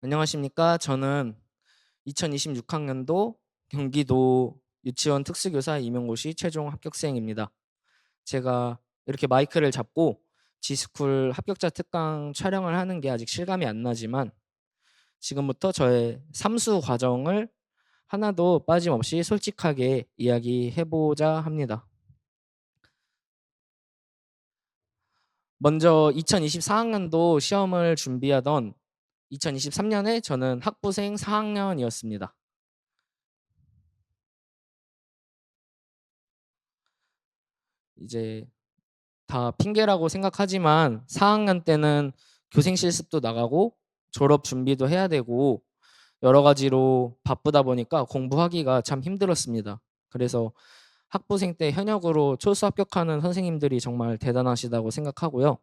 안녕하십니까. 저는 2026학년도 경기도 유치원 특수교사 임용고시 최종 합격생입니다. 제가 이렇게 마이크를 잡고 지스쿨 합격자 특강 촬영을 하는 게 아직 실감이 안 나지만 지금부터 저의 삼수 과정을 하나도 빠짐없이 솔직하게 이야기해보자 합니다. 먼저 2024학년도 시험을 준비하던 2023년에 저는 학부생 4학년이었습니다. 이제 다 핑계라고 생각하지만 4학년 때는 교생 실습도 나가고 졸업 준비도 해야 되고 여러 가지로 바쁘다 보니까 공부하기가 참 힘들었습니다. 그래서 학부생 때 현역으로 초수 합격하는 선생님들이 정말 대단하시다고 생각하고요.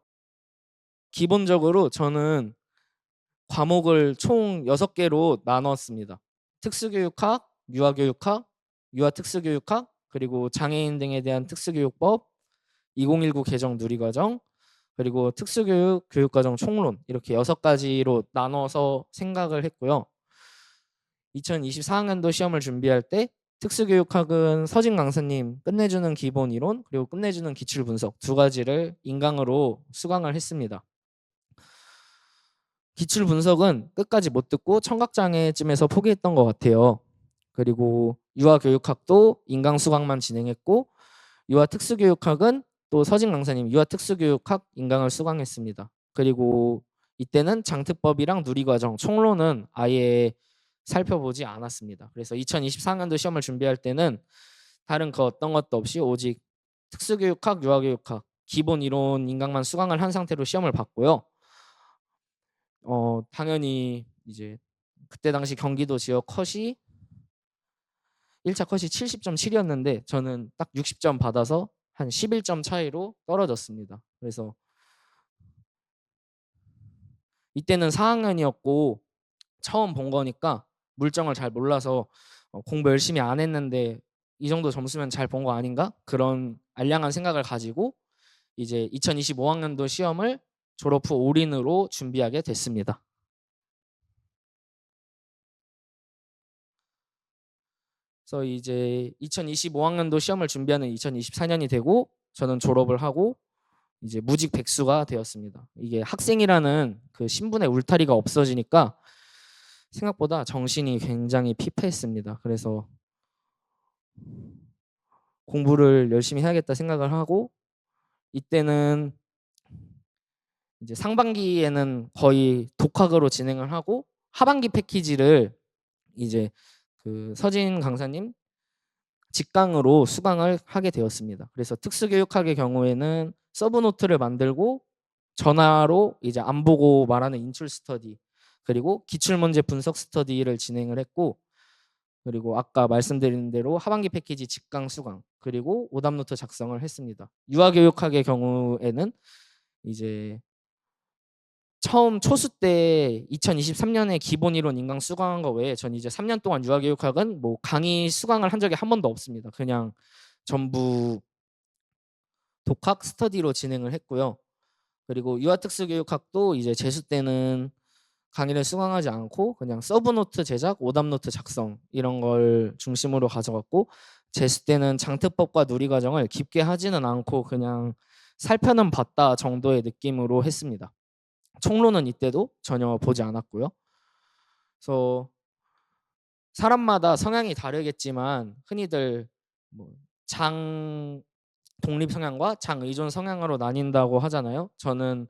기본적으로 저는 과목을 총 6개로 나눴습니다. 특수교육학, 유아교육학, 유아특수교육학, 그리고 장애인 등에 대한 특수교육법, 2019 개정 누리과정, 그리고 특수교육 교육과정 총론, 이렇게 6가지로 나눠서 생각을 했고요. 2024학년도 시험을 준비할 때 특수교육학은 서진 강사님 끝내주는 기본 이론 그리고 끝내주는 기출 분석 2가지를 인강으로 수강을 했습니다. 기출 분석은 끝까지 못 듣고 청각장애쯤에서 포기했던 것 같아요. 그리고 유아교육학도 인강 수강만 진행했고 유아특수교육학은 또 서진 강사님 유아특수교육학 인강을 수강했습니다. 그리고 이때는 장특법이랑 누리과정 총론은 아예 살펴보지 않았습니다. 그래서 2024학년도 시험을 준비할 때는 다른 그 어떤 것도 없이 오직 특수교육학, 유아교육학 기본 이론 인강만 수강을 한 상태로 시험을 봤고요. 당연히 이제 그때 당시 경기도 지역 컷이 1차 컷이 70.7이었는데 저는 딱 60점 받아서 한 11점 차이로 떨어졌습니다. 그래서 이때는 4학년이었고 처음 본 거니까 물정을 잘 몰라서 공부 열심히 안 했는데 이 정도 점수면 잘 본 거 아닌가? 그런 알량한 생각을 가지고 이제 2025학년도 시험을 졸업 후 올인으로 준비하게 됐습니다. 그래서 이제 2025학년도 시험을 준비하는 2024년이 되고 저는 졸업을 하고 이제 무직 백수가 되었습니다. 이게 학생이라는 그 신분의 울타리가 없어지니까 생각보다 정신이 굉장히 피폐했습니다. 그래서 공부를 열심히 해야겠다 생각을 하고 이때는 이제 상반기에는 거의 독학으로 진행을 하고 하반기 패키지를 이제 그 서진 강사님 직강으로 수강을 하게 되었습니다. 그래서 특수교육학의 경우에는 서브노트를 만들고 전화로 이제 안 보고 말하는 인출 스터디 그리고 기출문제 분석 스터디를 진행을 했고 그리고 아까 말씀드린 대로 하반기 패키지 직강 수강 그리고 오답노트 작성을 했습니다. 유아교육학의 경우에는 이제 처음 초수 때 2023년에 기본 이론 인강 수강한 거 외에 전 이제 3년 동안 유아교육학은 뭐 강의 수강을 한 적이 한 번도 없습니다. 그냥 전부 독학 스터디로 진행을 했고요. 그리고 유아특수교육학도 이제 재수 때는 강의를 수강하지 않고 그냥 서브노트 제작, 오답노트 작성 이런 걸 중심으로 가져갔고 재수 때는 장특법과 누리과정을 깊게 하지는 않고 그냥 살펴는 봤다 정도의 느낌으로 했습니다. 총론은 이때도 전혀 보지 않았고요. 그래서 사람마다 성향이 다르겠지만 흔히들 뭐장 독립 성향과 장 의존 성향으로 나뉜다고 하잖아요. 저는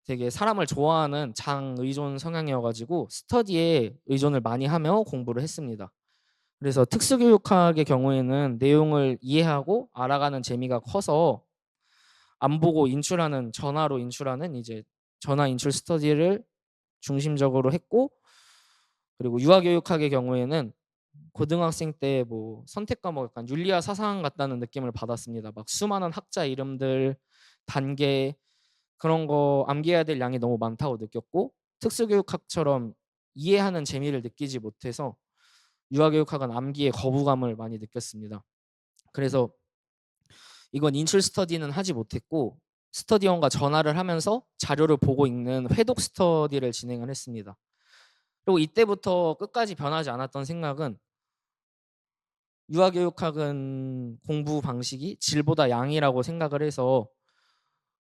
되게 사람을 좋아하는 장 의존 성향이어가지고 스터디에 의존을 많이 하며 공부를 했습니다. 그래서 특수교육학의 경우에는 내용을 이해하고 알아가는 재미가 커서 안 보고 인출하는 전화로 인출하는 이제 전화 인출 스터디를 중심적으로 했고 그리고 유아교육학의 경우에는 고등학생 때 뭐 선택 과목 약간 윤리와 사상 같다는 느낌을 받았습니다. 막 수많은 학자 이름들 단계 그런 거 암기해야 될 양이 너무 많다고 느꼈고 특수교육학처럼 이해하는 재미를 느끼지 못해서 유아교육학은 암기에 거부감을 많이 느꼈습니다. 그래서 이건 인출 스터디는 하지 못했고 스터디원과 전화를 하면서 자료를 보고 읽는 회독 스터디를 진행을 했습니다. 그리고 이때부터 끝까지 변하지 않았던 생각은 유아교육학은 공부 방식이 질보다 양이라고 생각을 해서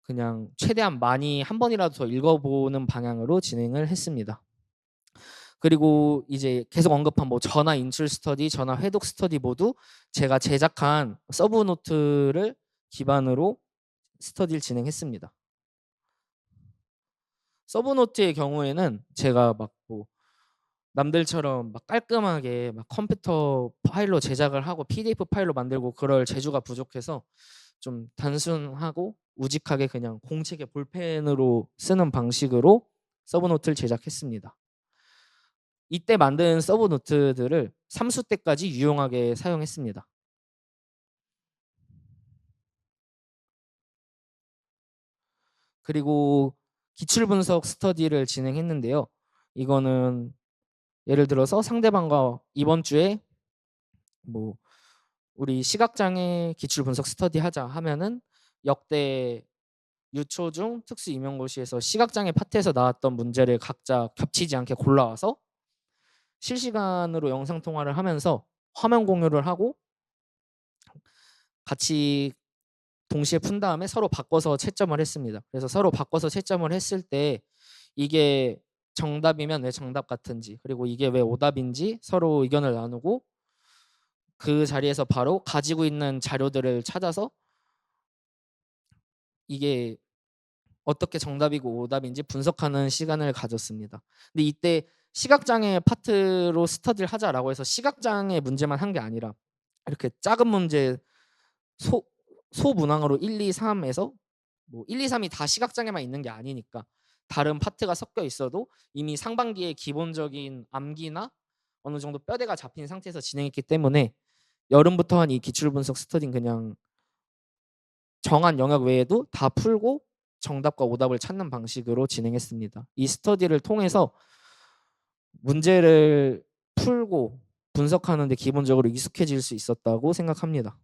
그냥 최대한 많이 한 번이라도 더 읽어보는 방향으로 진행을 했습니다. 그리고 이제 계속 언급한 뭐 전화 인출 스터디, 전화 회독 스터디 모두 제가 제작한 서브 노트를 기반으로 스터디를 진행했습니다. 서브 노트의 경우에는 제가 막 뭐 남들처럼 막 깔끔하게 막 컴퓨터 파일로 제작을 하고 PDF 파일로 만들고 그럴 재주가 부족해서 좀 단순하고 우직하게 그냥 공책에 볼펜으로 쓰는 방식으로 서브 노트를 제작했습니다. 이때 만든 서브 노트들을 3수 때까지 유용하게 사용했습니다. 그리고 기출 분석 스터디를 진행했는데요. 이거는 예를 들어서 상대방과 이번 주에 뭐 우리 시각장애 기출 분석 스터디 하자 하면은 역대 유초중 특수 임용고시에서 시각장애 파트에서 나왔던 문제를 각자 겹치지 않게 골라와서 실시간으로 영상 통화를 하면서 화면 공유를 하고 같이 동시에 푼 다음에 서로 바꿔서 채점을 했습니다. 그래서 서로 바꿔서 채점을 했을 때 이게 정답이면 왜 정답 같은지, 그리고 이게 왜 오답인지 서로 의견을 나누고 그 자리에서 바로 가지고 있는 자료들을 찾아서 이게 어떻게 정답이고 오답인지 분석하는 시간을 가졌습니다. 근데 이때 시각장애 파트로 스터디를 하자라고 해서 시각장애 문제만 한 게 아니라 이렇게 작은 문제 소문항으로 1, 2, 3에서 뭐 1, 2, 3이 다 시각장애만 있는 게 아니니까 다른 파트가 섞여 있어도 이미 상반기에 기본적인 암기나 어느 정도 뼈대가 잡힌 상태에서 진행했기 때문에 여름부터 한 이 기출 분석 스터디는 그냥 정한 영역 외에도 다 풀고 정답과 오답을 찾는 방식으로 진행했습니다. 이 스터디를 통해서 문제를 풀고 분석하는 데 기본적으로 익숙해질 수 있었다고 생각합니다.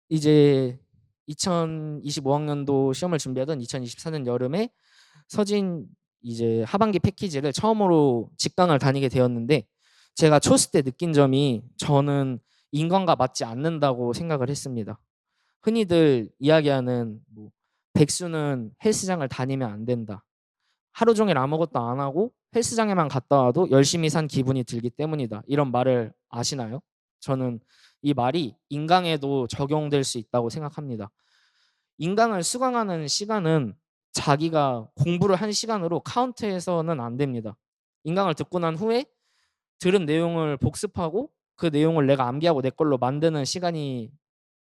이제 2025학년도 시험을 준비하던 2024년 여름에 서진 이제 하반기 패키지를 처음으로 직강을 다니게 되었는데 제가 초스 때 느낀 점이 저는 인간과 맞지 않는다고 생각을 했습니다. 흔히들 이야기하는 뭐 백수는 헬스장을 다니면 안 된다. 하루 종일 아무것도 안 하고 헬스장에만 갔다 와도 열심히 산 기분이 들기 때문이다. 이런 말을 아시나요? 저는 이 말이 인강에도 적용될 수 있다고 생각합니다. 인강을 수강하는 시간은 자기가 공부를 한 시간으로 카운트해서는 안 됩니다. 인강을 듣고 난 후에 들은 내용을 복습하고 그 내용을 내가 암기하고 내 걸로 만드는 시간이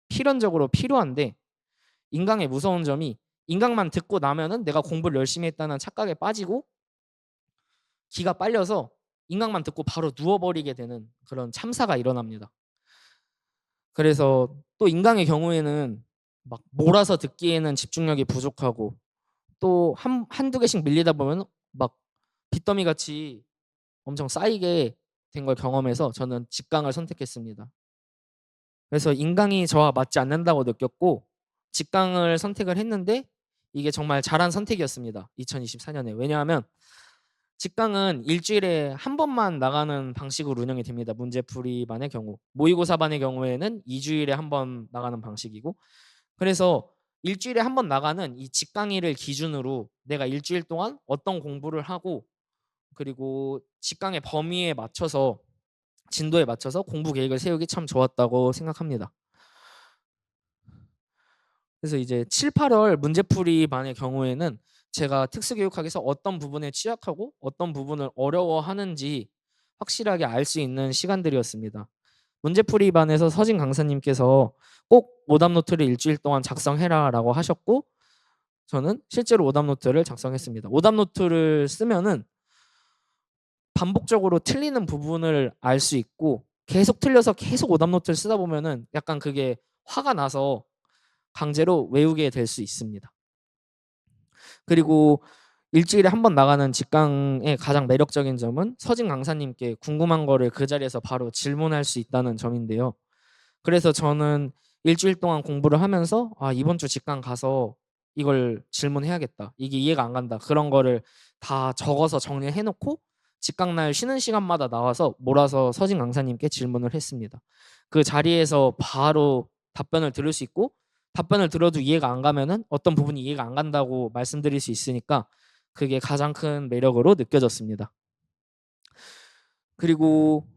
필연적으로 필요한데 인강의 무서운 점이 인강만 듣고 나면은 내가 공부를 열심히 했다는 착각에 빠지고 기가 빨려서 인강만 듣고 바로 누워버리게 되는 그런 참사가 일어납니다. 그래서 또 인강의 경우에는 막 몰아서 듣기에는 집중력이 부족하고 또 한두 개씩 밀리다 보면 막 빚더미 같이 엄청 쌓이게 된 걸 경험해서 저는 직강을 선택했습니다. 그래서 인강이 저와 맞지 않는다고 느꼈고 직강을 선택을 했는데 이게 정말 잘한 선택이었습니다. 2024년에. 왜냐하면 직강은 일주일에 한 번만 나가는 방식으로 운영이 됩니다. 문제풀이반의 경우. 모의고사반의 경우에는 2주일에 한 번 나가는 방식이고 그래서 일주일에 한 번 나가는 이 직강일을 기준으로 내가 일주일 동안 어떤 공부를 하고 그리고 직강의 범위에 맞춰서 진도에 맞춰서 공부 계획을 세우기 참 좋았다고 생각합니다. 그래서 이제 7, 8월 문제풀이반의 경우에는 제가 특수교육학에서 어떤 부분에 취약하고 어떤 부분을 어려워하는지 확실하게 알 수 있는 시간들이었습니다. 문제풀이반에서 서진 강사님께서 꼭 오답노트를 일주일 동안 작성해라라고 하셨고 저는 실제로 오답노트를 작성했습니다. 오답노트를 쓰면은 반복적으로 틀리는 부분을 알 수 있고 계속 틀려서 계속 오답노트를 쓰다 보면은 약간 그게 화가 나서 강제로 외우게 될 수 있습니다. 그리고 일주일에 한 번 나가는 직강의 가장 매력적인 점은 서진 강사님께 궁금한 거를 그 자리에서 바로 질문할 수 있다는 점인데요. 그래서 저는 일주일 동안 공부를 하면서 이번 주 직강 가서 이걸 질문해야겠다. 이게 이해가 안 간다. 그런 거를 다 적어서 정리해 놓고 직강날 쉬는 시간마다 나와서 몰아서 서진 강사님께 질문을 했습니다. 그 자리에서 바로 답변을 들을 수 있고 답변을 들어도 이해가 안 가면은 어떤 부분이 이해가 안 간다고 말씀드릴 수 있으니까 그게 가장 큰 매력으로 느껴졌습니다. 그리고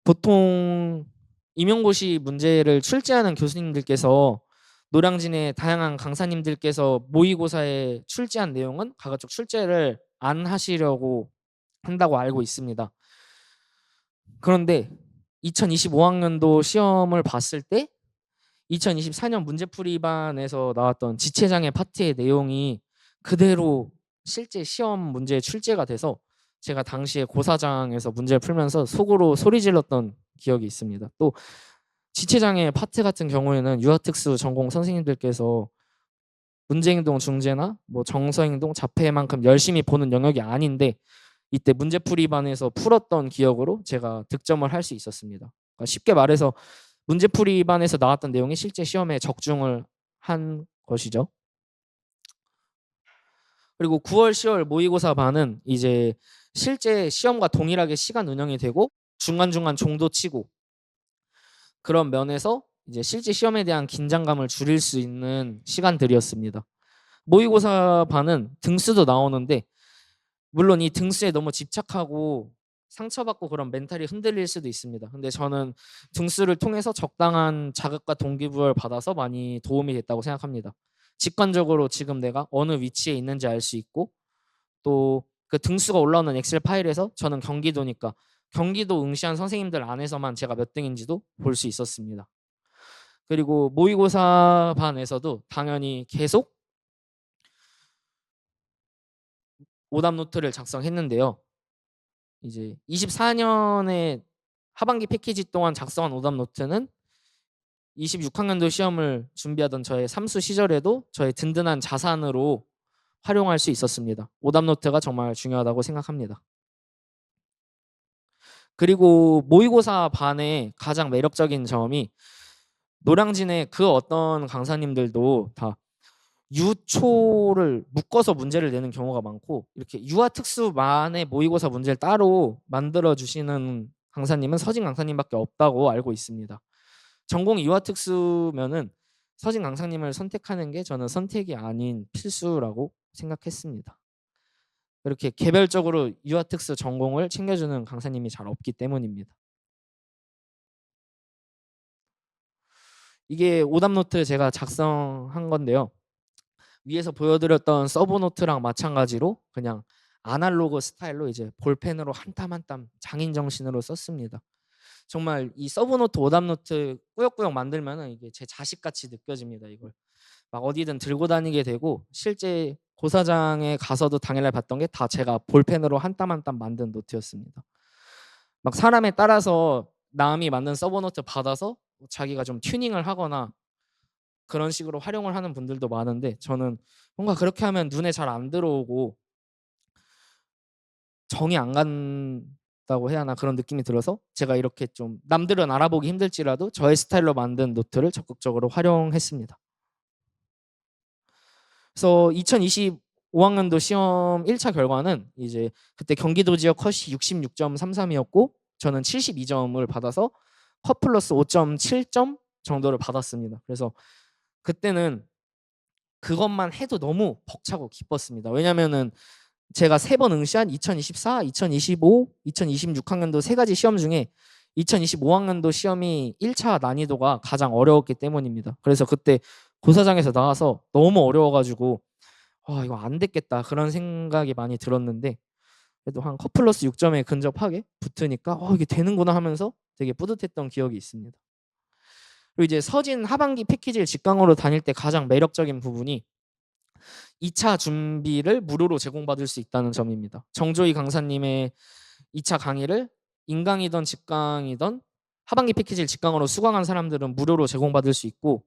보통 임용고시 문제를 출제하는 교수님들께서 노량진의 다양한 강사님들께서 모의고사에 출제한 내용은 가급적 출제를 안 하시려고 한다고 알고 있습니다. 그런데 2025학년도 시험을 봤을 때 2024년 문제풀이반에서 나왔던 지체장애 파트의 내용이 그대로 실제 시험 문제에 출제가 돼서 제가 당시에 고사장에서 문제를 풀면서 속으로 소리 질렀던 기억이 있습니다. 또 지체장애 파트 같은 경우에는 유아특수 전공 선생님들께서 문제행동 중재나 뭐 정서행동 자폐만큼 열심히 보는 영역이 아닌데 이때 문제풀이반에서 풀었던 기억으로 제가 득점을 할 수 있었습니다. 그러니까 쉽게 말해서 문제풀이반에서 나왔던 내용이 실제 시험에 적중을 한 것이죠. 그리고 9월, 10월 모의고사 반은 이제 실제 시험과 동일하게 시간 운영이 되고 중간중간 종도 치고 그런 면에서 이제 실제 시험에 대한 긴장감을 줄일 수 있는 시간들이었습니다. 모의고사 반은 등수도 나오는데 물론 이 등수에 너무 집착하고 상처받고 그런 멘탈이 흔들릴 수도 있습니다. 근데 저는 등수를 통해서 적당한 자극과 동기부여를 받아서 많이 도움이 됐다고 생각합니다. 직관적으로 지금 내가 어느 위치에 있는지 알 수 있고 또 그 등수가 올라오는 엑셀 파일에서 저는 경기도니까 경기도 응시한 선생님들 안에서만 제가 몇 등인지도 볼 수 있었습니다. 그리고 모의고사 반에서도 당연히 계속 오답 노트를 작성했는데요. 이제 24년에 하반기 패키지 동안 작성한 오답 노트는 26학년도 시험을 준비하던 저의 삼수 시절에도 저의 든든한 자산으로 활용할 수 있었습니다. 오답 노트가 정말 중요하다고 생각합니다. 그리고 모의고사 반의 가장 매력적인 점이 노량진의 그 어떤 강사님들도 다 유초를 묶어서 문제를 내는 경우가 많고 이렇게 유아특수만의 모의고사 문제를 따로 만들어 주시는 강사님은 서진 강사님밖에 없다고 알고 있습니다. 전공이 유아특수면은 서진 강사님을 선택하는 게 저는 선택이 아닌 필수라고 생각했습니다. 이렇게 개별적으로 유아특수 전공을 챙겨주는 강사님이 잘 없기 때문입니다. 이게 오답노트 제가 작성한 건데요. 위에서 보여드렸던 서브노트랑 마찬가지로 그냥 아날로그 스타일로 이제 볼펜으로 한 땀 한 땀 장인 정신으로 썼습니다. 정말 이 서브노트 오답노트 꾸역꾸역 만들면은 이게 제 자식같이 느껴집니다. 이걸 막 어디든 들고 다니게 되고 실제 고사장에 가서도 당일날 봤던 게 다 제가 볼펜으로 한 땀 한 땀 만든 노트였습니다. 막 사람에 따라서 남이 만든 서브노트 받아서 자기가 좀 튜닝을 하거나 그런 식으로 활용을 하는 분들도 많은데 저는 뭔가 그렇게 하면 눈에 잘 안 들어오고 정이 안 간다고 해야 하나 그런 느낌이 들어서 제가 이렇게 좀 남들은 알아보기 힘들지라도 저의 스타일로 만든 노트를 적극적으로 활용했습니다. 그래서 2025학년도 시험 1차 결과는 이제 그때 경기도 지역 컷이 66.33이었고 저는 72점을 받아서 컷 플러스 5.7점 정도를 받았습니다. 그래서 그때는 그것만 해도 너무 벅차고 기뻤습니다. 왜냐면은 제가 3번 응시한 2024, 2025, 2026학년도 3가지 시험 중에 2025학년도 시험이 1차 난이도가 가장 어려웠기 때문입니다. 그래서 그때 고사장에서 나와서 너무 어려워가지고 이거 안 됐겠다 그런 생각이 많이 들었는데 그래도 한 컷 플러스 6점에 근접하게 붙으니까 이게 되는구나 하면서 되게 뿌듯했던 기억이 있습니다. 그리고 이제 서진 하반기 패키지를 직강으로 다닐 때 가장 매력적인 부분이 2차 준비를 무료로 제공받을 수 있다는 점입니다. 정조희 강사님의 2차 강의를 인강이든 직강이든 하반기 패키지를 직강으로 수강한 사람들은 무료로 제공받을 수 있고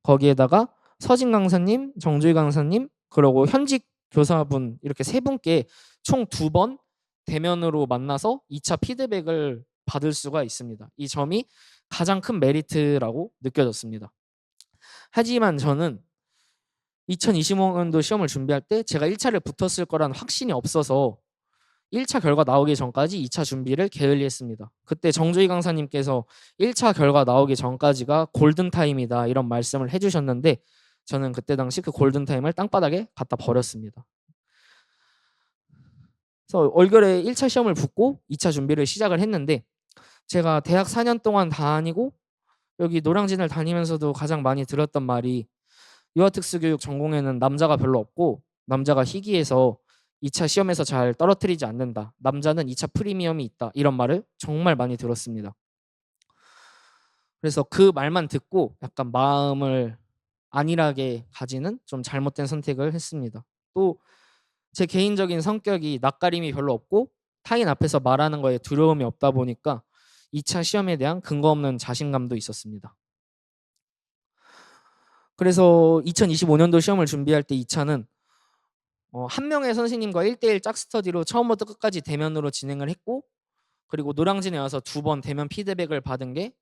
거기에다가 서진 강사님, 정조희 강사님 그리고 현직 교사분 이렇게 세 분께 총 2번 대면으로 만나서 2차 피드백을 받을 수가 있습니다. 이 점이 가장 큰 메리트라고 느껴졌습니다. 하지만 저는 2025년도 시험을 준비할 때 제가 1차를 붙었을 거란 확신이 없어서 1차 결과 나오기 전까지 2차 준비를 게을리했습니다. 그때 정주희 강사님께서 1차 결과 나오기 전까지가 골든타임이다 이런 말씀을 해주셨는데 저는 그때 당시 그 골든타임을 땅바닥에 갖다 버렸습니다. 그래서 얼결에 1차 시험을 붙고 2차 준비를 시작을 했는데 제가 대학 4년 동안 다니고 여기 노량진을 다니면서도 가장 많이 들었던 말이 유아특수교육 전공에는 남자가 별로 없고 남자가 희귀해서 2차 시험에서 잘 떨어뜨리지 않는다. 남자는 2차 프리미엄이 있다. 이런 말을 정말 많이 들었습니다. 그래서 그 말만 듣고 약간 마음을 안일하게 가지는 좀 잘못된 선택을 했습니다. 또 제 개인적인 성격이 낯가림이 별로 없고 타인 앞에서 말하는 거에 두려움이 없다 보니까 2차 시험에 대한 근거 없는 자신감도 있었습니다. 그래서 2025년도 시험을 준비할 때 2차는 한 명의 선생님과 1대1 짝스터디로 처음부터 끝까지 대면으로 진행을 했고 그리고 노량진에 와서 2번 대면 피드백을 받은 게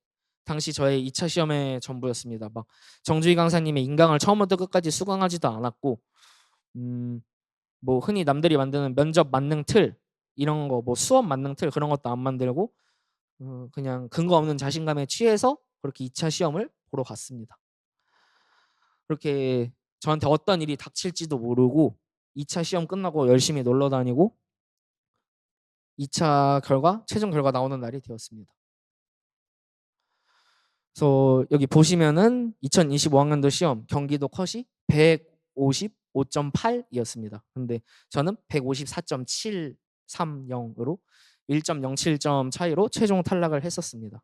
당시 저의 2차 시험의 전부였습니다. 막 정주희 강사님의 인강을 처음부터 끝까지 수강하지도 않았고 뭐 흔히 남들이 만드는 면접 만능 틀 이런 거 뭐 수업 만능 틀 그런 것도 안 만들고 그냥 근거 없는 자신감에 취해서 그렇게 2차 시험을 보러 갔습니다. 그렇게 저한테 어떤 일이 닥칠지도 모르고 2차 시험 끝나고 열심히 놀러 다니고 2차 결과 최종 결과 나오는 날이 되었습니다. 그래서 여기 보시면은 2025학년도 시험 경기도 컷이 155.8이었습니다. 근데 저는 154.730으로 1.07점 차이로 최종 탈락을 했었습니다.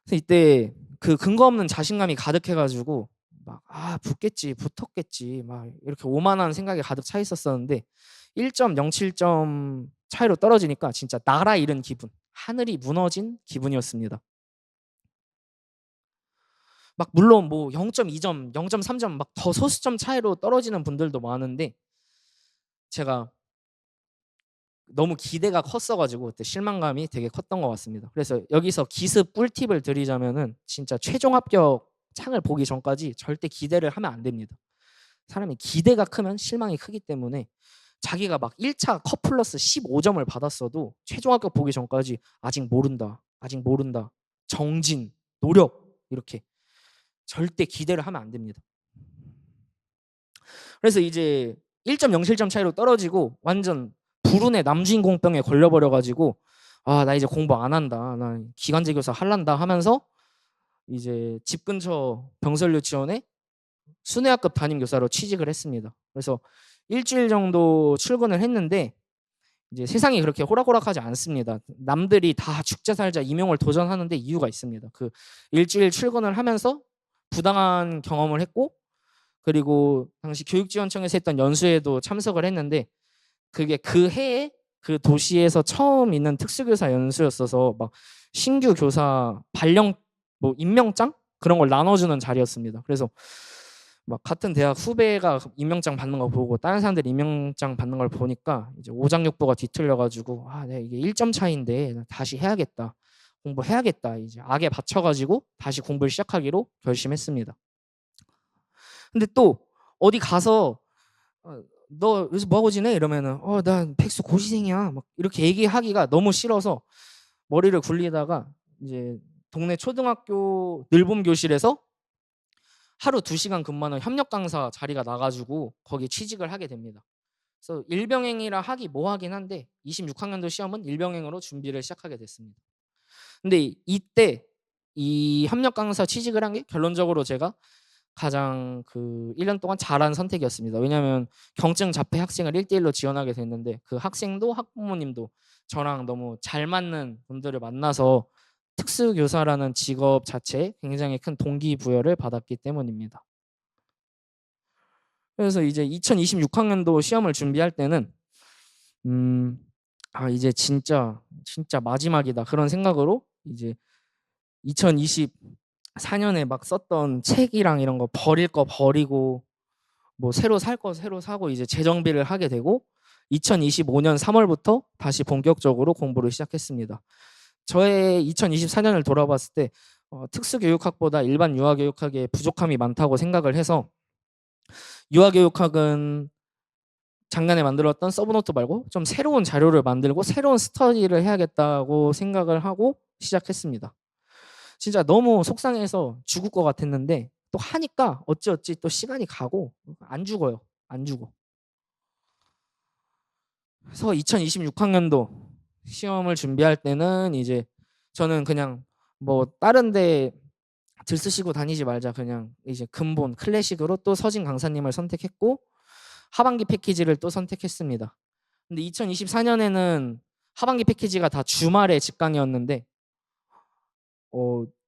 그래서 이때 그 근거 없는 자신감이 가득해가지고 막 붙겠지, 붙었겠지, 막 이렇게 오만한 생각이 가득 차 있었었는데 1.07점 차이로 떨어지니까 진짜 나라 잃은 기분, 하늘이 무너진 기분이었습니다. 막 물론 뭐 0.2점, 0.3점 막 더 소수점 차이로 떨어지는 분들도 많은데 제가 너무 기대가 컸어가지고 그때 실망감이 되게 컸던 것 같습니다. 그래서 여기서 기습 꿀팁을 드리자면은 진짜 최종 합격 창을 보기 전까지 절대 기대를 하면 안 됩니다. 사람이 기대가 크면 실망이 크기 때문에 자기가 막 1차 컷 플러스 15점을 받았어도 최종 합격 보기 전까지 아직 모른다, 아직 모른다, 정진, 노력 이렇게 절대 기대를 하면 안 됩니다. 그래서 이제 1.07점 차이로 떨어지고 완전 불운의 남주인공병에 걸려버려가지고 나 이제 공부 안 한다, 나 기간제 교사 할란다 하면서 이제 집 근처 병설 유치원에 순회학급 담임 교사로 취직을 했습니다. 그래서 일주일 정도 출근을 했는데 이제 세상이 그렇게 호락호락하지 않습니다. 남들이 다 죽자 살자 임용을 도전하는데 이유가 있습니다. 그 일주일 출근을 하면서 부당한 경험을 했고 그리고 당시 교육지원청에서 했던 연수회도 참석을 했는데 그게 그 해에 그 도시에서 처음 있는 특수교사 연수였어서 막 신규 교사 발령 뭐 임명장 그런 걸 나눠주는 자리였습니다. 그래서 막 같은 대학 후배가 임명장 받는 거 보고 다른 사람들 임명장 받는 걸 보니까 이제 오장육부가 뒤틀려가지고 내가 이게 1점 차인데 다시 해야겠다, 공부해야겠다, 이제 악에 받쳐가지고 다시 공부를 시작하기로 결심했습니다. 근데 또 어디 가서 너 요새 뭐하고 지내? 이러면은 난 백수 고시생이야 막 이렇게 얘기하기가 너무 싫어서 머리를 굴리다가 이제 동네 초등학교 늘봄 교실에서 하루 2시간 근무하는 협력 강사 자리가 나가지고 거기 취직을 하게 됩니다. 그래서 일병행이라 하기 뭐하긴 한데 26학년도 시험은 일병행으로 준비를 시작하게 됐습니다. 근데 이때 이 협력 강사 취직을 한 게 결론적으로 제가 가장 그 1년 동안 잘한 선택이었습니다. 왜냐하면 경증 자폐 학생을 1대1로 지원하게 됐는데 그 학생도 학부모님도 저랑 너무 잘 맞는 분들을 만나서 특수교사라는 직업 자체에 굉장히 큰 동기부여를 받았기 때문입니다. 그래서 이제 2026학년도 시험을 준비할 때는 이제 진짜 마지막이다 그런 생각으로 이제 2024년에 막 썼던 책이랑 이런 거 버릴 거 버리고 뭐 새로 살 거 새로 사고 이제 재정비를 하게 되고 2025년 3월부터 다시 본격적으로 공부를 시작했습니다. 저의 2024년을 돌아봤을 때 특수교육학보다 일반 유아교육학에 부족함이 많다고 생각을 해서 유아교육학은 작년에 만들었던 서브노트 말고 좀 새로운 자료를 만들고 새로운 스터디를 해야겠다고 생각을 하고 시작했습니다. 진짜 너무 속상해서 죽을 것 같았는데 또 하니까 어찌어찌 또 시간이 가고 안 죽어요. 안 죽어. 그래서 2026학년도 시험을 준비할 때는 이제 저는 그냥 뭐 다른 데 들쓰시고 다니지 말자, 그냥 이제 근본 클래식으로 또 서진 강사님을 선택했고 하반기 패키지를 또 선택했습니다. 근데 2024년에는 하반기 패키지가 다 주말에 직강이었는데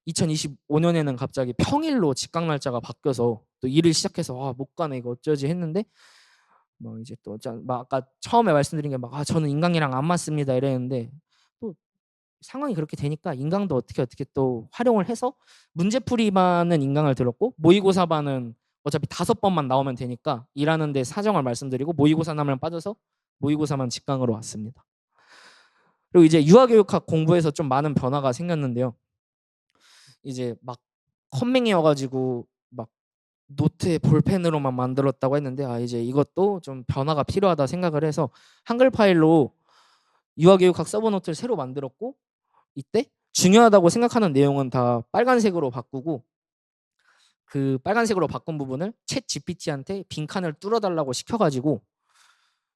2025년에는 갑자기 평일로 직강 날짜가 바뀌어서 또 일을 시작해서 못 가네 이거 어쩌지 했는데 뭐 이제 또 막 아까 처음에 말씀드린 게 막 저는 인강이랑 안 맞습니다 이랬는데 또 상황이 그렇게 되니까 인강도 어떻게 또 활용을 해서 문제풀이반은 인강을 들었고 모의고사반은 어차피 5번만 나오면 되니까 일하는데 사정을 말씀드리고 모의고사 나면 빠져서 모의고사만 직강으로 왔습니다. 그리고 이제 유아교육학 공부에서 좀 많은 변화가 생겼는데요. 이제 막 컴맹이어가지고 막 노트에 볼펜으로만 만들었다고 했는데 이제 이것도 좀 변화가 필요하다 생각을 해서 한글 파일로 유아교육학 서브노트를 새로 만들었고 이때 중요하다고 생각하는 내용은 다 빨간색으로 바꾸고 그 빨간색으로 바꾼 부분을 챗 GPT한테 빈칸을 뚫어달라고 시켜가지고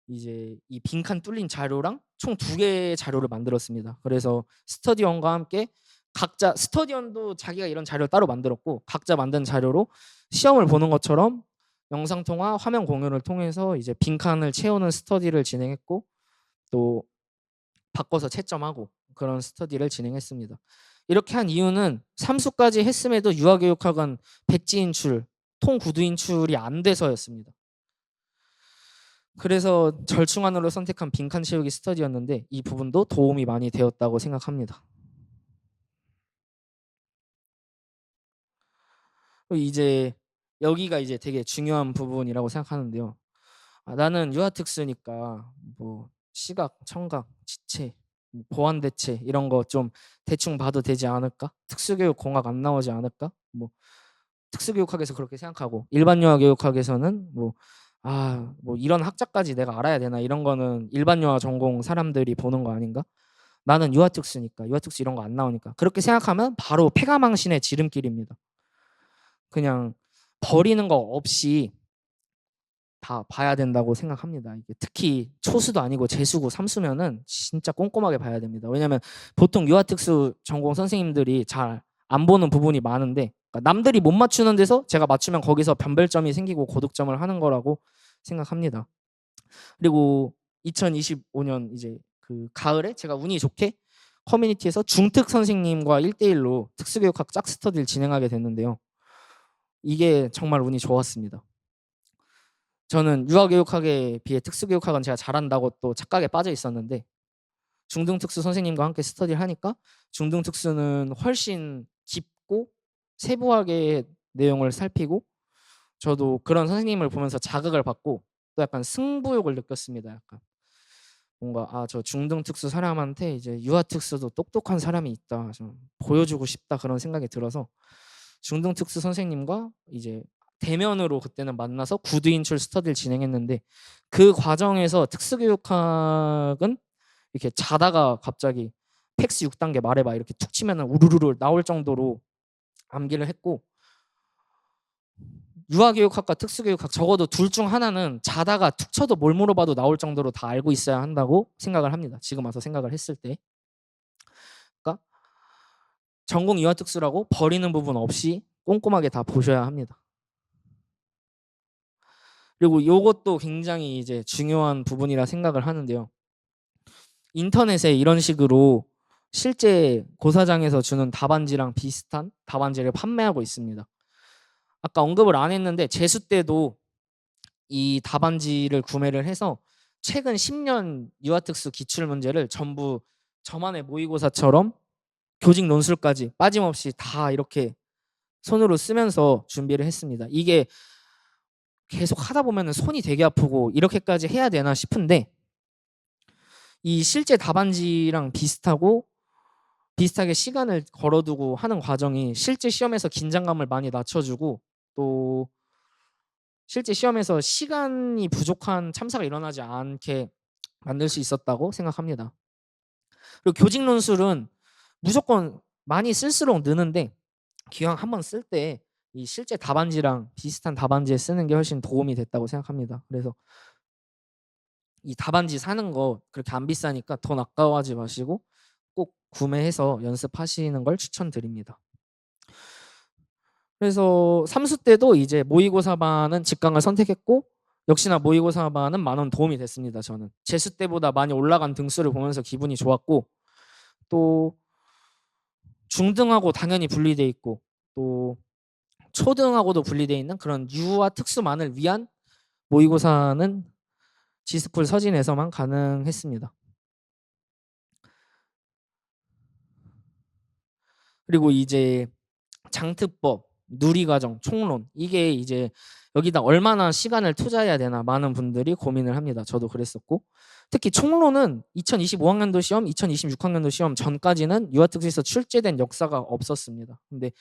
이제 이 빈칸 뚫린 자료랑 총 2개의 자료를 만들었습니다. 그래서 스터디원과 함께 각자 스터디원도 자기가 이런 자료를 따로 만들었고 각자 만든 자료로 시험을 보는 것처럼 영상통화, 화면 공유를 통해서 이제 빈칸을 채우는 스터디를 진행했고 또 바꿔서 채점하고 그런 스터디를 진행했습니다. 이렇게 한 이유는 삼수까지 했음에도 유아교육학은 백지 인출, 통 구두 인출이 안 돼서였습니다. 그래서 절충안으로 선택한 빈칸 채우기 스터디였는데 이 부분도 도움이 많이 되었다고 생각합니다. 이제 여기가 이제 되게 중요한 부분이라고 생각하는데요. 나는 유아특수니까 뭐 시각, 청각, 지체, 보완대체 이런 거 좀 대충 봐도 되지 않을까? 특수교육 공학 안 나오지 않을까? 뭐 특수교육학에서 그렇게 생각하고 일반 유아교육학에서는 뭐 이런 학자까지 내가 알아야 되나 이런 거는 일반 유아 전공 사람들이 보는 거 아닌가? 나는 유아특수니까 유아특수 이런 거 안 나오니까 그렇게 생각하면 바로 폐가망신의 지름길입니다. 그냥 버리는 거 없이 다 봐야 된다고 생각합니다. 이게 특히 초수도 아니고 재수고 삼수면은 진짜 꼼꼼하게 봐야 됩니다. 왜냐하면 보통 유아특수 전공 선생님들이 잘 안 보는 부분이 많은데 그러니까 남들이 못 맞추는 데서 제가 맞추면 거기서 변별점이 생기고 고득점을 하는 거라고 생각합니다. 그리고 2025년 이제 그 가을에 제가 운이 좋게 커뮤니티에서 중특 선생님과 1대1로 특수교육학 짝스터디를 진행하게 됐는데요. 이게 정말 운이 좋았습니다. 저는 유아교육학에 비해 특수교육학은 제가 잘한다고 또 착각에 빠져 있었는데 중등특수 선생님과 함께 스터디를 하니까 중등특수는 훨씬 깊고 세부하게 내용을 살피고 저도 그런 선생님을 보면서 자극을 받고 또 약간 승부욕을 느꼈습니다. 약간 뭔가 저 중등특수 사람한테 이제 유아특수도 똑똑한 사람이 있다 좀 보여주고 싶다 그런 생각이 들어서 중등특수 선생님과 이제 대면으로 그때는 만나서 구두인출 스터디를 진행했는데 그 과정에서 특수교육학은 이렇게 자다가 갑자기 팩스 6단계 말해봐 이렇게 툭 치면 우르르르 나올 정도로 암기를 했고 유아교육학과 특수교육학 적어도 둘 중 하나는 자다가 툭 쳐도 뭘 물어봐도 나올 정도로 다 알고 있어야 한다고 생각을 합니다. 지금 와서 생각을 했을 때. 그러니까 전공 유아특수라고 버리는 부분 없이 꼼꼼하게 다 보셔야 합니다. 그리고 이것도 굉장히 이제 중요한 부분이라 생각을 하는데요. 인터넷에 이런 식으로 실제 고사장에서 주는 답안지랑 비슷한 답안지를 판매하고 있습니다. 아까 언급을 안 했는데 재수 때도 이 답안지를 구매를 해서 최근 10년 유아특수 기출문제를 전부 저만의 모의고사처럼 교직 논술까지 빠짐없이 다 이렇게 손으로 쓰면서 준비를 했습니다. 이게 계속 하다 보면 손이 되게 아프고 이렇게까지 해야 되나 싶은데 이 실제 답안지랑 비슷하게 시간을 걸어두고 하는 과정이 실제 시험에서 긴장감을 많이 낮춰주고 또 실제 시험에서 시간이 부족한 참사가 일어나지 않게 만들 수 있었다고 생각합니다. 그리고 교직 논술은 무조건 많이 쓸수록 느는데 기왕 한번 쓸 때 이 실제 답안지랑 비슷한 답안지에 쓰는 게 훨씬 도움이 됐다고 생각합니다. 그래서 이 답안지 사는 거 그렇게 안 비싸니까 돈 아까워하지 마시고 꼭 구매해서 연습하시는 걸 추천드립니다. 그래서 삼수 때도 이제 모의고사반은 직강을 선택했고 역시나 모의고사반은 많은 도움이 됐습니다. 저는 재수 때보다 많이 올라간 등수를 보면서 기분이 좋았고 또 중등하고 당연히 분리돼 있고 또 초등하고도 분리돼 있는 그런 유아 특수만을 위한 모의고사는 지스쿨 서진에서만 가능했습니다. 그리고 이제 장특법, 누리과정, 총론 이게 이제 여기다 얼마나 시간을 투자해야 되나 많은 분들이 고민을 합니다. 저도 그랬었고 특히 총론은 2025학년도 시험, 2026학년도 시험 전까지는 유아특수에서 출제된 역사가 없었습니다. 근데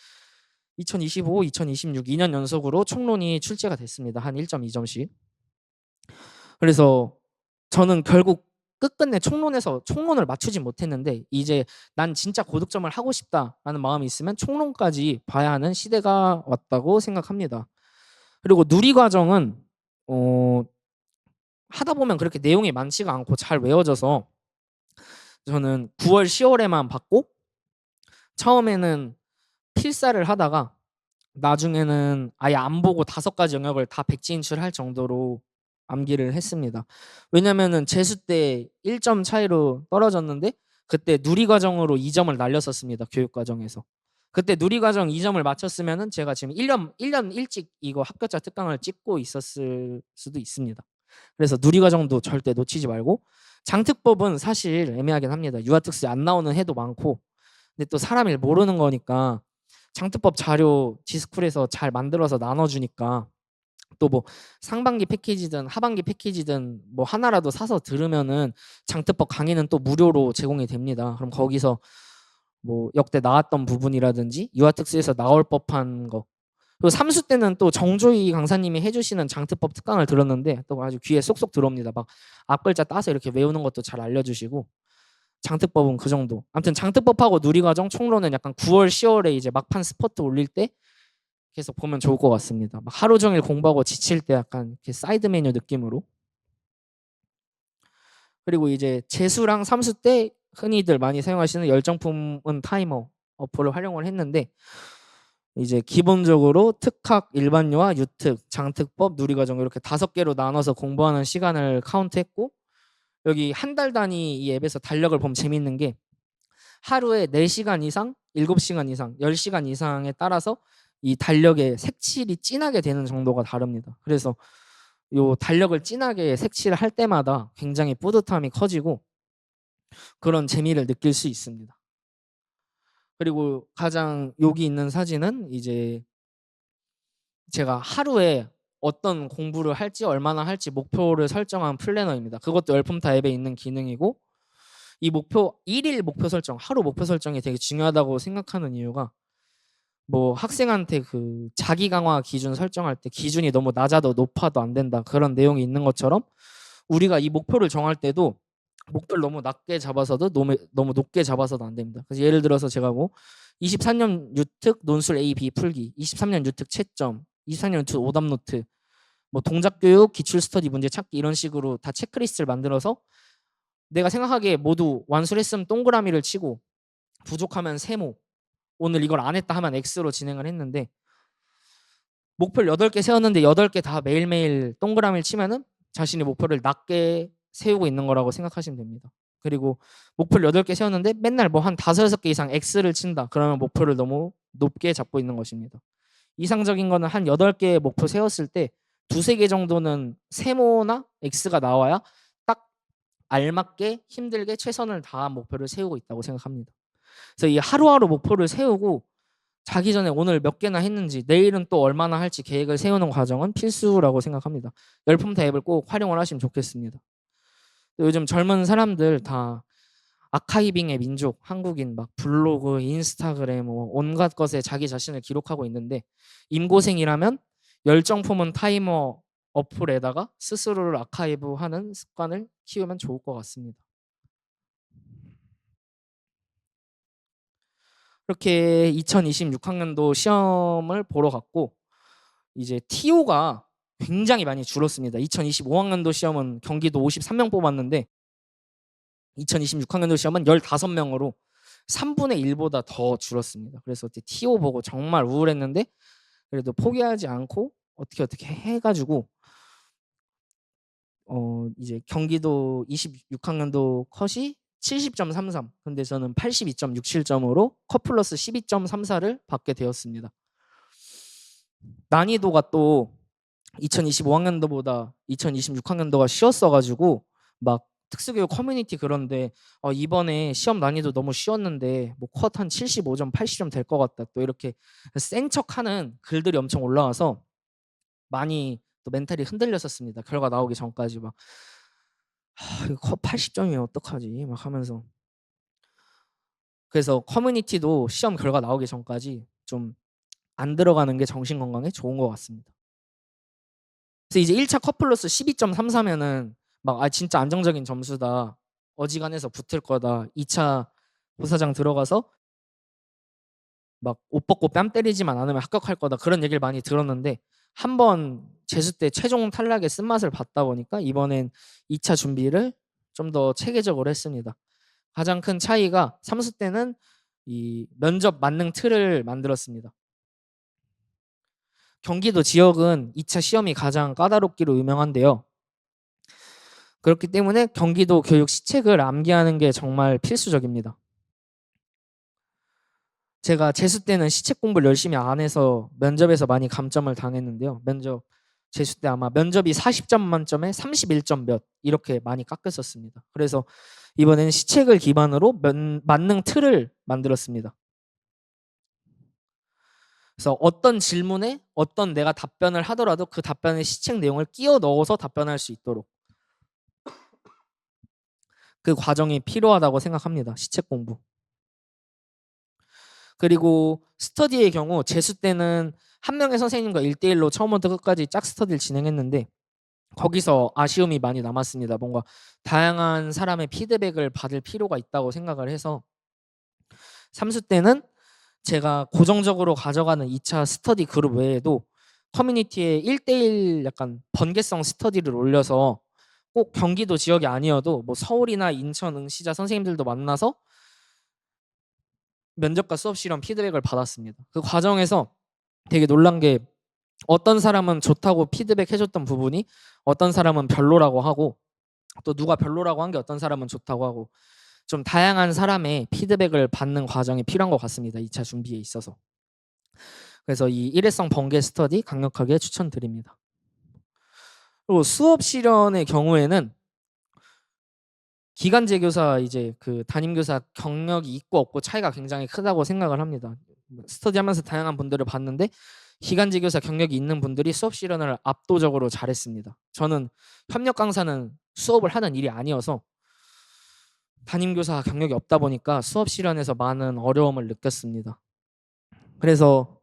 2025, 2026 2년 연속으로 총론이 출제가 됐습니다. 한 1.2점씩. 그래서 저는 결국 끝끝내 총론에서 총론을 맞추지 못했는데 이제 난 진짜 고득점을 하고 싶다라는 마음이 있으면 총론까지 봐야 하는 시대가 왔다고 생각합니다. 그리고 누리과정은 하다 보면 그렇게 내용이 많지가 않고 잘 외워져서 저는 9월, 10월에만 봤고 처음에는 필사를 하다가 나중에는 아예 안 보고 5가지 영역을 다 백지인출할 정도로 암기를 했습니다. 왜냐면은 재수 때 1점 차이로 떨어졌는데 그때 누리과정으로 2점을 날렸었습니다. 교육과정에서. 그때 누리과정 2점을 맞췄으면은 제가 지금 1년 일찍 이거 합격자 특강을 찍고 있었을 수도 있습니다. 그래서 누리과정도 절대 놓치지 말고 장특법은 사실 애매하긴 합니다. 유아특수 안 나오는 해도 많고 근데 또 사람 일 모르는 거니까 장특법 자료 지스쿨에서 잘 만들어서 나눠주니까 또 뭐 상반기 패키지든 하반기 패키지든 뭐 하나라도 사서 들으면은 장특법 강의는 또 무료로 제공이 됩니다. 그럼 거기서 뭐 역대 나왔던 부분이라든지 유아특수에서 나올 법한 거 그리고 삼수 때는 또 정조희 강사님이 해주시는 장특법 특강을 들었는데 또 아주 귀에 쏙쏙 들어옵니다. 막 앞글자 따서 이렇게 외우는 것도 잘 알려주시고 장특법은 그 정도. 아무튼 장특법하고 누리과정 총론은 약간 9월, 10월에 이제 막판 스퍼트 올릴 때 계속 보면 좋을 것 같습니다. 막 하루 종일 공부하고 지칠 때 약간 이렇게 사이드 메뉴 느낌으로. 그리고 이제 재수랑 삼수 때 흔히들 많이 사용하시는 열정품은 타이머 어플을 활용을 했는데 이제 기본적으로 특학, 일반유아, 유특, 장특법, 누리과정 이렇게 5개로 나눠서 공부하는 시간을 카운트했고 여기 한 달 단위 이 앱에서 달력을 보면 재밌는 게 하루에 4시간 이상, 7시간 이상, 10시간 이상에 따라서 이 달력의 색칠이 진하게 되는 정도가 다릅니다. 그래서 요 달력을 진하게 색칠을 할 때마다 굉장히 뿌듯함이 커지고 그런 재미를 느낄 수 있습니다. 그리고 가장 여기 있는 사진은 이제 제가 하루에 어떤 공부를 할지 얼마나 할지 목표를 설정한 플래너입니다. 그것도 열품타 앱에 있는 기능이고 이 목표 1일 목표 설정, 하루 목표 설정이 되게 중요하다고 생각하는 이유가 뭐 학생한테 그 자기 강화 기준 설정할 때 기준이 너무 낮아도 높아도 안 된다 그런 내용이 있는 것처럼 우리가 이 목표를 정할 때도 목표를 너무 낮게 잡아서도 너무 높게 잡아서도 안 됩니다. 그래서 예를 들어서 제가 뭐 23년 유특 논술 A, B 풀기, 23년 유특 채점, 24년 유특 오답 노트, 뭐 동작교육, 기출 스터디 문제 찾기 이런 식으로 다 체크리스트를 만들어서 내가 생각하기에 모두 완수했으면 동그라미를 치고 부족하면 세모 오늘 이걸 안 했다 하면 X로 진행을 했는데 목표를 8개 세웠는데 8개 다 매일매일 동그라미를 치면은 자신의 목표를 낮게 세우고 있는 거라고 생각하시면 됩니다. 그리고 목표를 8개 세웠는데 맨날 뭐 한 5, 6개 이상 X를 친다. 그러면 목표를 너무 높게 잡고 있는 것입니다. 이상적인 거는 한 8개의 목표 세웠을 때 2, 3개 정도는 세모나 X가 나와야 딱 알맞게 힘들게 최선을 다한 목표를 세우고 있다고 생각합니다. 그래서 이 하루하루 목표를 세우고 자기 전에 오늘 몇 개나 했는지 내일은 또 얼마나 할지 계획을 세우는 과정은 필수라고 생각합니다. 열품타 앱을 꼭 활용을 하시면 좋겠습니다. 요즘 젊은 사람들 다 아카이빙의 민족, 한국인 막 블로그, 인스타그램 뭐 온갖 것에 자기 자신을 기록하고 있는데 임고생이라면 열정 품은 타이머 어플에다가 스스로를 아카이브하는 습관을 키우면 좋을 것 같습니다. 이렇게 2026학년도 시험을 보러 갔고 이제 TO가 굉장히 많이 줄었습니다. 2025학년도 시험은 경기도 53명 뽑았는데 2026학년도 시험은 15명으로 3분의 1보다 더 줄었습니다. 그래서 그때 TO 보고 정말 우울했는데 그래도 포기하지 않고 어떻게 해가지고 이제 경기도 26학년도 컷이 70.33 근데 저는 82.67점으로 컷 플러스 12.34를 받게 되었습니다. 난이도가 또 2025학년도보다 2026학년도가 쉬웠어가지고 막 특수교육 커뮤니티 그런데 이번에 시험 난이도 너무 쉬웠는데 뭐 컷 한 75점 80점 될 것 같다 또 이렇게 센 척하는 글들이 엄청 올라와서 많이 또 멘탈이 흔들렸었습니다. 결과 나오기 전까지 막 이거 컷 80점이면 어떡하지 막 하면서 그래서 커뮤니티도 시험 결과 나오기 전까지 좀 안 들어가는 게 정신 건강에 좋은 것 같습니다. 그래서 이제 1차 컷 플러스 12.34면은 막 진짜 안정적인 점수다. 어지간해서 붙을 거다. 2차 부사장 들어가서 막 옷 벗고 뺨 때리지만 않으면 합격할 거다. 그런 얘기를 많이 들었는데 한번 재수 때 최종 탈락의 쓴맛을 봤다 보니까 이번엔 2차 준비를 좀 더 체계적으로 했습니다. 가장 큰 차이가 삼수 때는 이 면접 만능 틀을 만들었습니다. 경기도 지역은 2차 시험이 가장 까다롭기로 유명한데요. 그렇기 때문에 경기도 교육 시책을 암기하는 게 정말 필수적입니다. 제가 재수 때는 시책 공부를 열심히 안 해서 면접에서 많이 감점을 당했는데요. 재수 때 아마 면접이 40점 만점에 31점 몇 이렇게 많이 깎였었습니다. 그래서 이번에는 시책을 기반으로 만능 틀을 만들었습니다. 그래서 어떤 질문에 어떤 내가 답변을 하더라도 그 답변의 시책 내용을 끼워 넣어서 답변할 수 있도록 그 과정이 필요하다고 생각합니다. 시책 공부. 그리고 스터디의 경우 재수 때는 한 명의 선생님과 1대1로 처음부터 끝까지 짝 스터디를 진행했는데 거기서 아쉬움이 많이 남았습니다. 뭔가 다양한 사람의 피드백을 받을 필요가 있다고 생각을 해서 삼수 때는 제가 고정적으로 가져가는 2차 스터디 그룹 외에도 커뮤니티에 1대1 약간 번개성 스터디를 올려서 꼭 경기도 지역이 아니어도 뭐 서울이나 인천 응시자 선생님들도 만나서 면접과 수업 실험 피드백을 받았습니다. 그 과정에서 되게 놀란 게 어떤 사람은 좋다고 피드백 해줬던 부분이 어떤 사람은 별로라고 하고 또 누가 별로라고 한 게 어떤 사람은 좋다고 하고 좀 다양한 사람의 피드백을 받는 과정이 필요한 것 같습니다. 2차 준비에 있어서. 그래서 이 일회성 번개 스터디 강력하게 추천드립니다. 그리고 수업 실현의 경우에는 기간제 교사 이제 그 담임 교사 경력이 있고 없고 차이가 굉장히 크다고 생각을 합니다. 스터디하면서 다양한 분들을 봤는데 기간제 교사 경력이 있는 분들이 수업 실현을 압도적으로 잘했습니다. 저는 협력 강사는 수업을 하는 일이 아니어서 담임 교사 경력이 없다 보니까 수업 실현에서 많은 어려움을 느꼈습니다. 그래서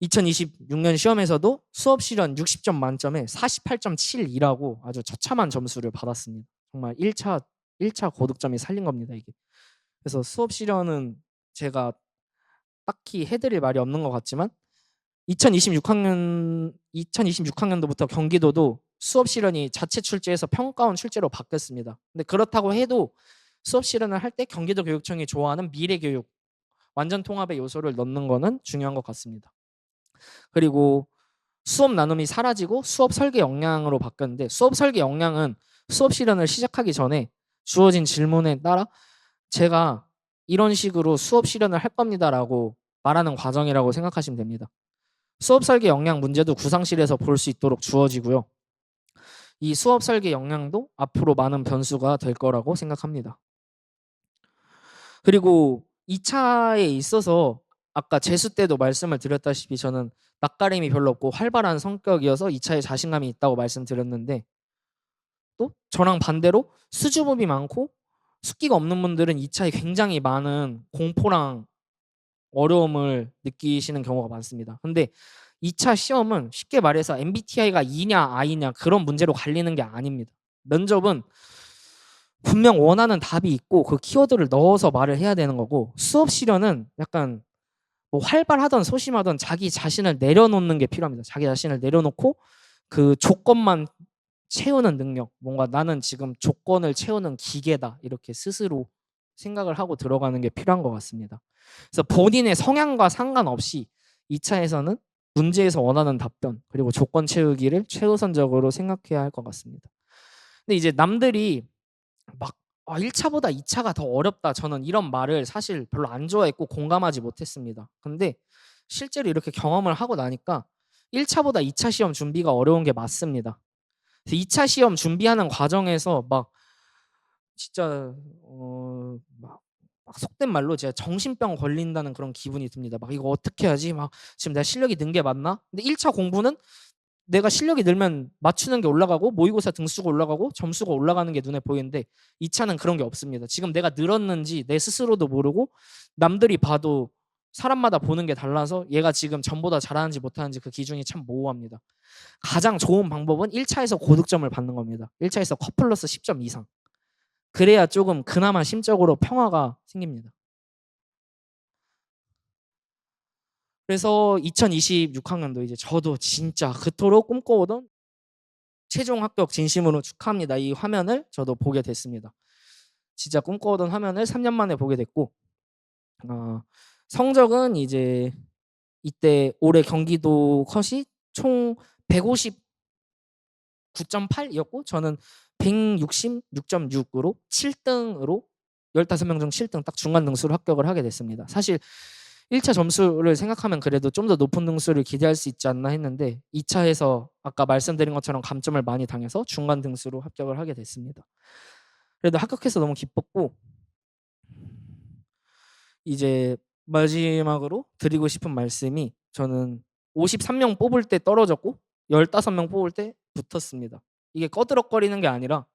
2026년 시험에서도 수업 실현 60점 만점에 48.72라고 아주 처참한 점수를 받았습니다. 정말 1차 고득점이 살린 겁니다, 이게. 그래서 수업 실현은 제가 딱히 해드릴 말이 없는 것 같지만 2026학년도부터 경기도도 수업 실현이 자체 출제에서 평가원 출제로 바뀌었습니다. 근데 그렇다고 해도 수업 실현을 할 때 경기도 교육청이 좋아하는 미래 교육 완전 통합의 요소를 넣는 거는 중요한 것 같습니다. 그리고 수업 나눔이 사라지고 수업 설계 역량으로 바뀌었는데 수업 설계 역량은 수업 실현을 시작하기 전에 주어진 질문에 따라 제가 이런 식으로 수업 실현을 할 겁니다라고 말하는 과정이라고 생각하시면 됩니다. 수업 설계 역량 문제도 구상실에서 볼 수 있도록 주어지고요. 이 수업 설계 역량도 앞으로 많은 변수가 될 거라고 생각합니다. 그리고 2차에 있어서 아까 재수 때도 말씀을 드렸다시피 저는 낯가림이 별로 없고 활발한 성격이어서 2차에 자신감이 있다고 말씀드렸는데 또 저랑 반대로 수줍음이 많고 숫기가 없는 분들은 2차에 굉장히 많은 공포랑 어려움을 느끼시는 경우가 많습니다. 근데 2차 시험은 쉽게 말해서 MBTI가 E냐 I냐 그런 문제로 갈리는 게 아닙니다. 면접은 분명 원하는 답이 있고 그 키워드를 넣어서 말을 해야 되는 거고, 수업 실현은 약간 뭐 활발하던 소심하던 자기 자신을 내려놓는 게 필요합니다. 자기 자신을 내려놓고 그 조건만 채우는 능력, 뭔가 나는 지금 조건을 채우는 기계다 이렇게 스스로 생각을 하고 들어가는 게 필요한 것 같습니다. 그래서 본인의 성향과 상관없이 2차에서는 문제에서 원하는 답변 그리고 조건 채우기를 최우선적으로 생각해야 할 것 같습니다. 근데 이제 남들이 막 1차보다 2차가 더 어렵다, 저는 이런 말을 사실 별로 안 좋아했고 공감하지 못했습니다. 근데 실제로 이렇게 경험을 하고 나니까 1차보다 2차 시험 준비가 어려운 게 맞습니다. 2차 시험 준비하는 과정에서 막 진짜 막 속된 말로 제가 정신병 걸린다는 그런 기분이 듭니다. 막 이거 어떻게 하지? 막 지금 내가 실력이 는 게 맞나? 근데 1차 공부는 내가 실력이 늘면 맞추는 게 올라가고 모의고사 등수가 올라가고 점수가 올라가는 게 눈에 보이는데, 2차는 그런 게 없습니다. 지금 내가 늘었는지 내 스스로도 모르고 남들이 봐도 사람마다 보는 게 달라서 얘가 지금 전보다 잘하는지 못하는지 그 기준이 참 모호합니다. 가장 좋은 방법은 1차에서 고득점을 받는 겁니다. 1차에서 컷 플러스 10점 이상. 그래야 조금 그나마 심적으로 평화가 생깁니다. 그래서 2026학년도 이제 저도 진짜 그토록 꿈꿔오던 최종 합격 진심으로 축하합니다. 이 화면을 저도 보게 됐습니다. 진짜 꿈꿔오던 화면을 3년 만에 보게 됐고, 성적은 이제 이때 올해 경기도 컷이 총 159.8이었고 저는 166.6으로 7등으로 15명 중 7등 딱 중간 등수로 합격을 하게 됐습니다. 사실 1차 점수를 생각하면 그래도 좀 더 높은 등수를 기대할 수 있지 않나 했는데 2차에서 아까 말씀드린 것처럼 감점을 많이 당해서 중간 등수로 합격을 하게 됐습니다. 그래도 합격해서 너무 기뻤고, 이제 마지막으로 드리고 싶은 말씀이, 저는 53명 뽑을 때 떨어졌고 15명 뽑을 때 붙었습니다. 이게 꺼드럭거리는 게 아니라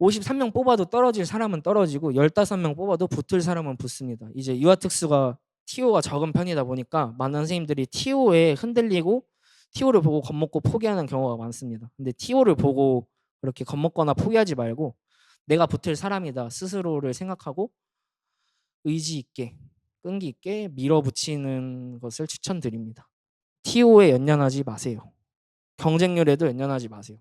53명 뽑아도 떨어질 사람은 떨어지고 15명 뽑아도 붙을 사람은 붙습니다. 이제 유아특수가 TO가 적은 편이다 보니까 많은 선생님들이 TO에 흔들리고 TO를 보고 겁먹고 포기하는 경우가 많습니다. 근데 TO를 보고 그렇게 겁먹거나 포기하지 말고 내가 붙을 사람이다 스스로를 생각하고 의지 있게 끈기 있게 밀어붙이는 것을 추천드립니다. TO에 연연하지 마세요. 경쟁률에도 연연하지 마세요.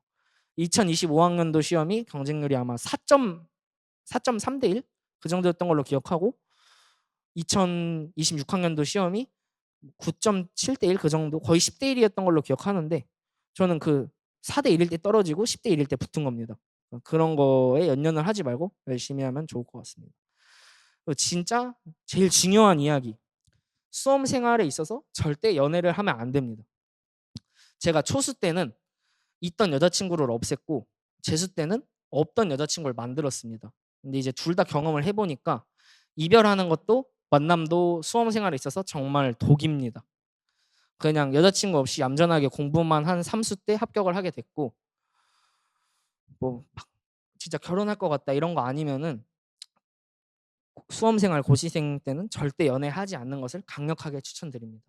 2025학년도 시험이 경쟁률이 아마 4.3대 1 그 정도였던 걸로 기억하고, 2026학년도 시험이 9.7대 1 그 정도, 거의 10대 1이었던 걸로 기억하는데 저는 그 4대 1일 때 떨어지고 10대 1일 때 붙은 겁니다. 그런 거에 연연을 하지 말고 열심히 하면 좋을 것 같습니다. 진짜 제일 중요한 이야기, 수험 생활에 있어서 절대 연애를 하면 안 됩니다. 제가 초수 때는 있던 여자친구를 없앴고 재수 때는 없던 여자친구를 만들었습니다. 근데 이제 둘 다 경험을 해보니까 이별하는 것도 만남도 수험 생활에 있어서 정말 독입니다. 그냥 여자친구 없이 얌전하게 공부만 한 3수 때 합격을 하게 됐고, 뭐 진짜 결혼할 것 같다 이런 거 아니면은 수험생활 고시생 때는 절대 연애하지 않는 것을 강력하게 추천드립니다.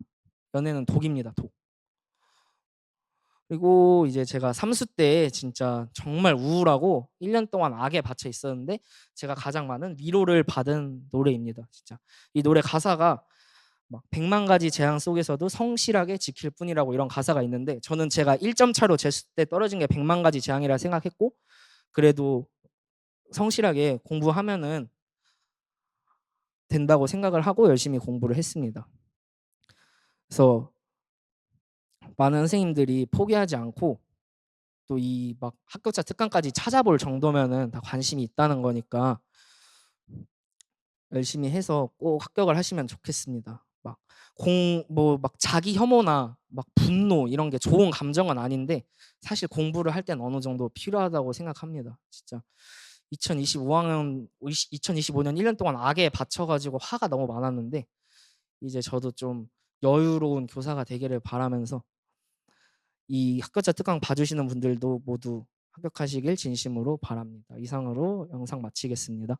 연애는 독입니다, 독. 그리고 이제 제가 3수 때 진짜 정말 우울하고 1년 동안 악에 받쳐 있었는데 제가 가장 많은 위로를 받은 노래입니다. 진짜 이 노래 가사가 막 100만 가지 재앙 속에서도 성실하게 지킬 뿐이라고 이런 가사가 있는데, 저는 제가 1점 차로 재수 때 떨어진 게 100만 가지 재앙이라 생각했고 그래도 성실하게 공부하면은 된다고 생각을 하고 열심히 공부를 했습니다. 그래서 많은 선생님들이 포기하지 않고 또 이 막 합격자 특강까지 찾아볼 정도면은 다 관심이 있다는 거니까 열심히 해서 꼭 합격을 하시면 좋겠습니다. 막 자기 혐오나 막 분노 이런 게 좋은 감정은 아닌데 사실 공부를 할 땐 어느 정도 필요하다고 생각합니다. 진짜 2025년 1년 동안 악에 받쳐가지고 화가 너무 많았는데 이제 저도 좀 여유로운 교사가 되기를 바라면서 이 합격자 특강 봐주시는 분들도 모두 합격하시길 진심으로 바랍니다. 이상으로 영상 마치겠습니다.